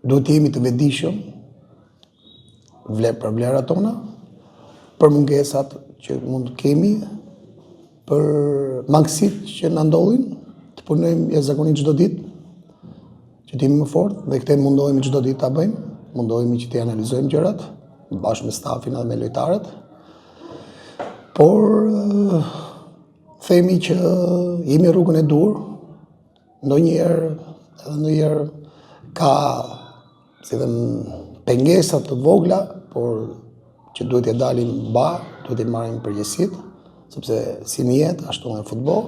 duhet të jemi të vetëdijshëm për vlerat tona, për mungesat që mund të kemi, për mangësitë që na ndodhin, të punojmë jashtëzakonisht çdo ditë, që të jemi më fortë dhe këtë mundohemi çdo ditë ta bëjmë, mundohemi që të analizojmë gjërat bashkë me stafin dhe me lojtarët. Por themi që jemi rrugën e dur, ndonjëherë ka pengesat të vogla, por që duhet t'ja dalim bar, duhet t'i marrim përgjegjësitë, sepse si në jetë, ashtu në futboll,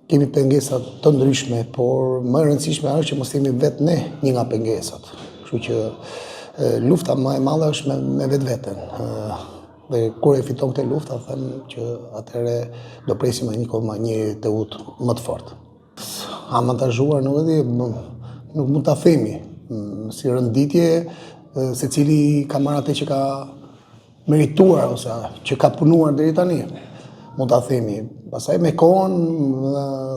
kemi pengesat të ndryshme, por më e rëndësishme është që mos jemi vetë ne një nga pengesat. Kështu që lufta më e madhe është me vetveten. Dhe kur e fiton këtë luftë, them që atëherë do presim një teut më të fortë. Amantazhuar nuk e di, nuk mund ta themi. Si rënditje, secili ka marrë atë që ka merituar ose që ka punuar deri tani, mund ta themi. Pastaj me kohën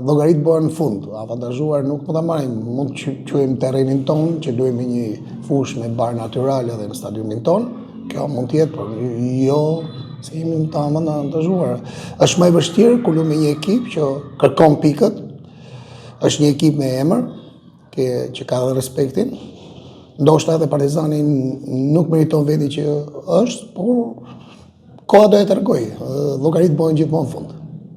llogaritë bëhen në fund. Avantazhuar nuk mund ta marrim, mund të quajmë terrenin ton, që luajmë një fushë me bar natyrale edhe në stadiumin ton. Kjo mund të jetë, por jo se jemi të avantazhuar. Është më e vështirë kur luajmë me një ekip që kërkon pikët. Është një ekip me emër, që ka dhe respektin. Ndoshta edhe Partizani nuk meriton vendi që është, por koha do e tregoj. Llogaritë bëhen gjithmonë në fund.